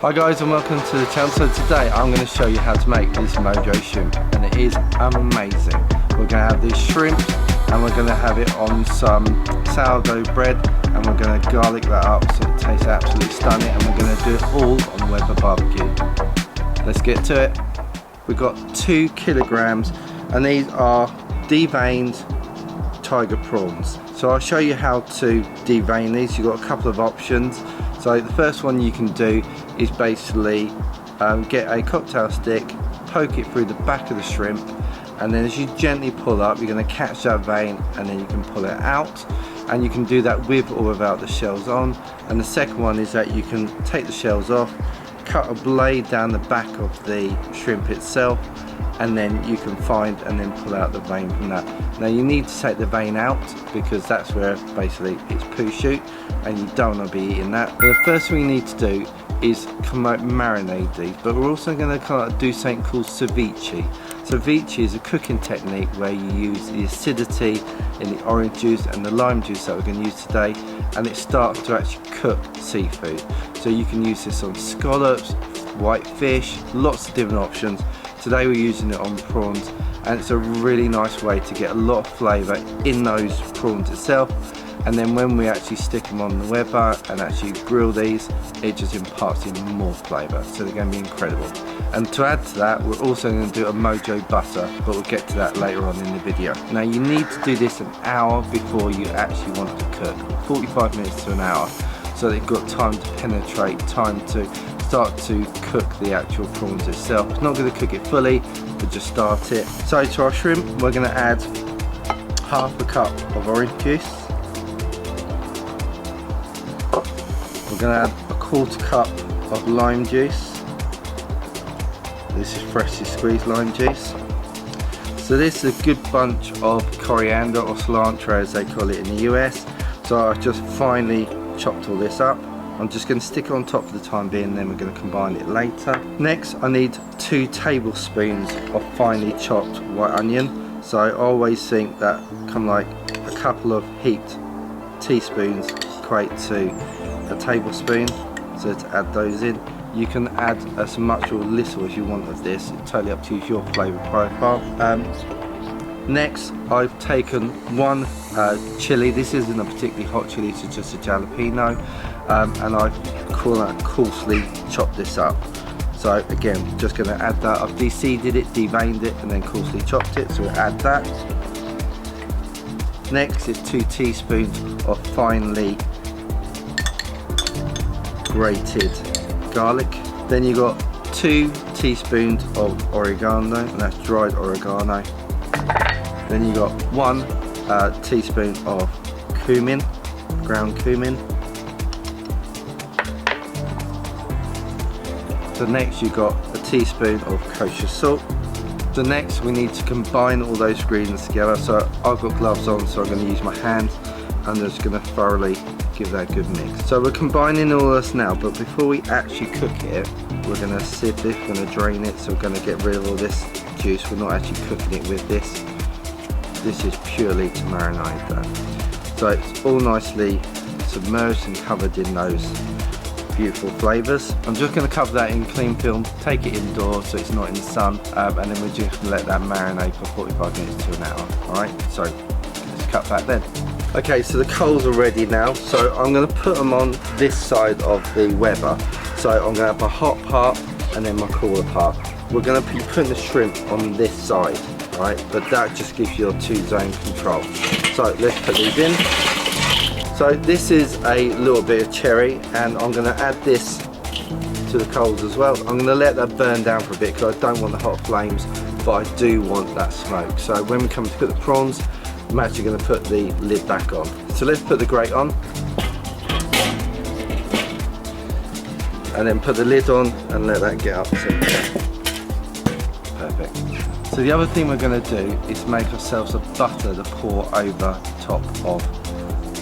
Hi guys and welcome to the channel. So today I'm going to show you how to make this Mojo shrimp and it is amazing. We're going to have this shrimp and we're going to have it on some sourdough bread and we're going to garlic that up so it tastes absolutely stunning, and we're going to do it all on Weber barbecue. Let's get to it. We've got 2 kilograms and these are deveined tiger prawns. So I'll show you how to devein these. You've got a couple of options. So the first one you can do is basically get a cocktail stick, poke it through the back of the shrimp, and then as you gently pull up you're going to catch that vein and then you can pull it out, and you can do that with or without the shells on. And the second one is that you can take the shells off, cut a blade down the back of the shrimp itself, and then you can find and then pull out the vein from that. Now you need to take the vein out because that's where basically it's poo shoot and you don't want to be eating that. But the first thing you need to do is marinate these, but we're also going to do something called ceviche. Ceviche is a cooking technique where you use the acidity in the orange juice and the lime juice that we're going to use today, and it starts to actually cook seafood. So you can use this on scallops, white fish, lots of different options. Today we're using it on prawns, and it's a really nice way to get a lot of flavour in those prawns itself, and then when we actually stick them on the Weber and actually grill these, it just imparts even more flavour, so they're going to be incredible. And to add to that, we're also going to do a Mojo butter, but we'll get to that later on in the video. Now you need to do this an hour before you actually want to cook, 45 minutes to an hour, so that you've got time to penetrate, time to start to cook the actual prawns itself. It's not going to cook it fully, but just start it. So to our shrimp, we're going to add half a cup of orange juice. We're going to add a quarter cup of lime juice. This is freshly squeezed lime juice. So this is a good bunch of coriander or cilantro as they call it in the US. So I've just finely chopped all this up. I'm just going to stick it on top for the time being, then we're going to combine it later. Next I need 2 tablespoons of finely chopped white onion. So I always think that like a couple of heaped teaspoons equate to a tablespoon. So to add those in, you can add as much or little as you want of this. It's totally up to you, your flavour profile. Next I've taken 1 chili. This isn't a particularly hot chili, it's just a jalapeno, and I've coarsely chopped this up. So again, just going to add that. I've de-seeded it, deveined it, and then coarsely chopped it, so we'll add that. Next is 2 teaspoons of finely grated garlic. Then you've got 2 teaspoons of oregano, and that's dried oregano. Then you got 1 teaspoon of cumin, ground cumin. So next you got a teaspoon of kosher salt. So next we need to combine all those ingredients together. So I've got gloves on, so I'm going to use my hands and I'm just going to thoroughly give that a good mix. So we're combining all this now, but before we actually cook it, we're going to sieve it, we're going to drain it, so we're going to get rid of all this juice. We're not actually cooking it with this. This is purely to marinate that. So it's all nicely submerged and covered in those beautiful flavours. I'm just going to cover that in cling film, take it indoors so it's not in the sun, and then we're just going to let that marinate for 45 minutes to an hour. Alright, so let's cut back then. Okay, so the coals are ready now, so I'm going to put them on this side of the Weber. So I'm going to have my hot part and then my cooler part. We're going to be putting the shrimp on this side, right? But that just gives you your 2-zone control. So let's put these in. So this is a little bit of cherry, and I'm going to add this to the coals as well. I'm going to let that burn down for a bit because I don't want the hot flames, but I do want that smoke. So when we come to cook the prawns, I'm actually going to put the lid back on. So let's put the grate on, and then put the lid on and let that get up to perfect. So the other thing we're going to do is make ourselves a butter to pour over top of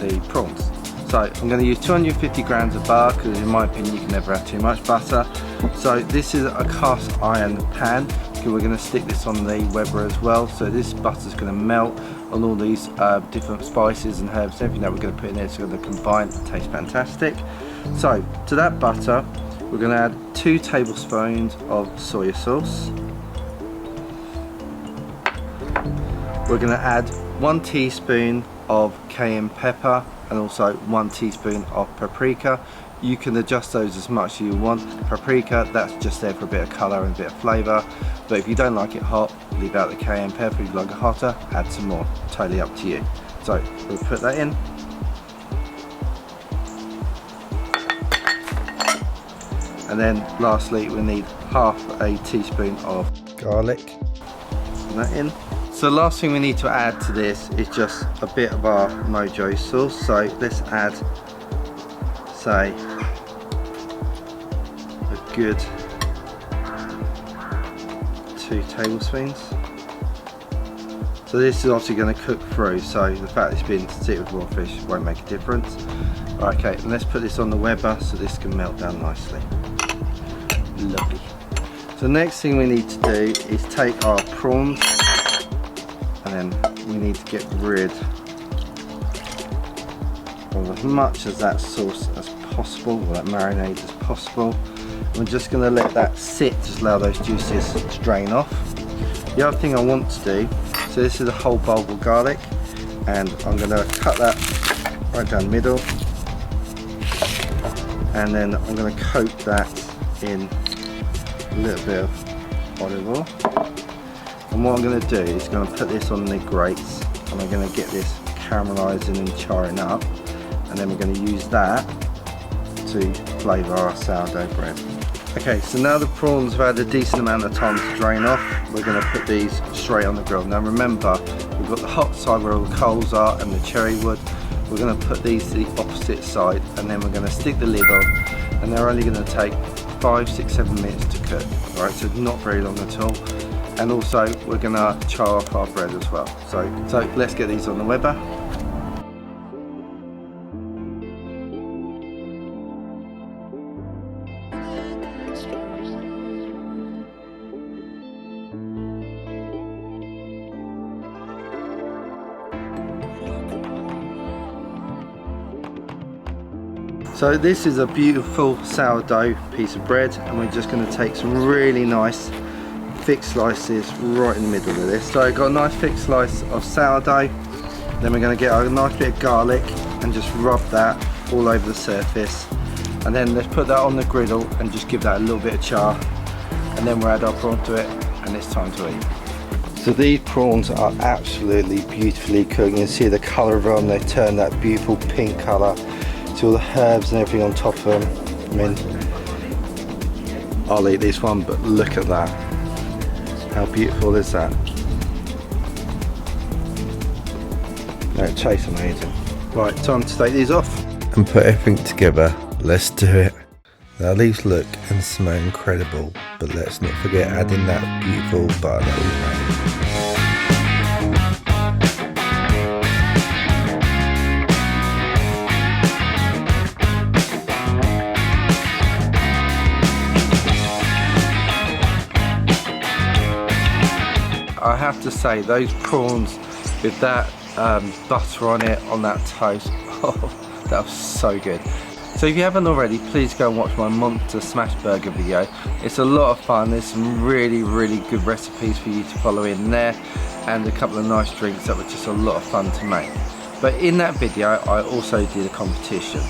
the prawns. So I'm going to use 250 grams of butter because in my opinion you can never have too much butter. So this is a cast iron pan. We're going to stick this on the Weber as well, so this butter is going to melt on all these different spices and herbs, everything that we're going to put in there. It's going to combine and taste fantastic. So to that butter We're going to add 2 tablespoons of soy sauce. We're going to add 1 teaspoon of cayenne pepper and also 1 teaspoon of paprika. You can adjust those as much as you want. Paprika, that's just there for a bit of colour and a bit of flavour. But if you don't like it hot, leave out the cayenne pepper. If you like it hotter, add some more. Totally up to you. So we'll put that in. And then lastly, we need half a teaspoon of garlic. Put that in. So the last thing we need to add to this is just a bit of our Mojo sauce. So let's add, say, a good 2 tablespoons. So this is obviously going to cook through, so the fact it's been sit with raw fish won't make a difference. Okay, and let's put this on the Weber so this can melt down nicely. Lovely. So the next thing we need to do is take our prawns, and then we need to get rid of as much of that sauce as possible, or that marinade as possible. And we're just going to let that sit, just allow those juices to drain off. The other thing I want to do, so this is a whole bulb of garlic, and I'm going to cut that right down the middle, and then I'm going to coat that in a little bit of olive oil. And what I'm going to do is going to put this on the grates, and I'm going to get this caramelising and charring up, and then we're going to use that to flavour our sourdough bread. Okay, so now the prawns have had a decent amount of time to drain off, we're going to put these straight on the grill. Now remember, we've got the hot side where all the coals are and the cherry wood. We're going to put these to the opposite side, and then we're going to stick the lid on, and they're only going to take 5, 6, 7 minutes to cook. Alright, so not very long at all. And also we're going to char off our bread as well. So let's get these on the Weber. So this is a beautiful sourdough piece of bread, and we're just going to take some really nice thick slices right in the middle of this. So I've got a nice thick slice of sourdough, then we're going to get a nice bit of garlic and just rub that all over the surface, and then let's put that on the griddle and just give that a little bit of char, and then we'll add our prawn to it, and it's time to eat. So these prawns are absolutely beautifully cooked. You can see the colour of them, they turn that beautiful pink colour. See all the herbs and everything on top of them. I mean, I'll eat this one, but look at that. How beautiful is that? No, it tastes amazing. Right, time to take these off and put everything together. Let's do it. Now these look and smell incredible, but let's not forget adding that beautiful butter that we made. I have to say, those prawns with that butter on it, on that toast, oh, that was so good. So if you haven't already, please go and watch my monster smash burger video. It's a lot of fun. There's some really good recipes for you to follow in there, and a couple of nice drinks that were just a lot of fun to make. But in that video I also did a competition,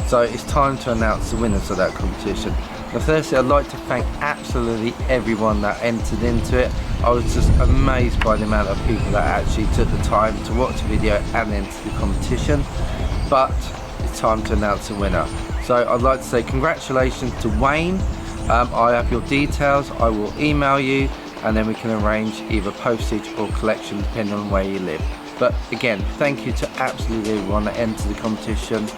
so it's time to announce the winners of that competition. Now firstly, I'd like to thank absolutely everyone that entered into it. I was just amazed by the amount of people that actually took the time to watch the video and enter the competition. But it's time to announce the winner. So I'd like to say congratulations to Wayne. I have your details, I will email you, and then we can arrange either postage or collection depending on where you live. But again, thank you to absolutely everyone that entered the competition.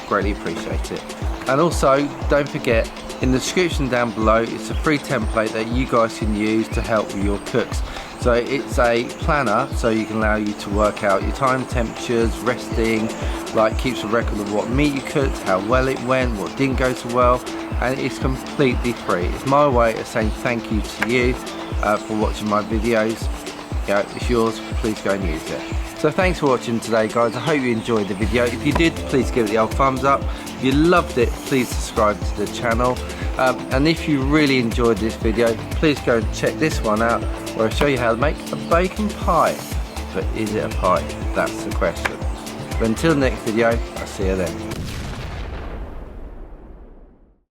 Greatly appreciate it. And also, don't forget, in the description down below, it's a free template that you guys can use to help with your cooks. So it's a planner, so you can allow you to work out your time, temperatures, resting, like keeps a record of what meat you cooked, how well it went, what didn't go so well, and it's completely free. It's my way of saying thank you to you for watching my videos. you know, it's yours, please go and use it. So thanks for watching today, guys. I hope you enjoyed the video. If you did, please give it the old thumbs up. If you loved it, please subscribe to the channel. And if you really enjoyed this video, please go and check this one out, where I show you how to make a bacon pie. But is it a pie? That's the question. But until the next video, I'll see you then.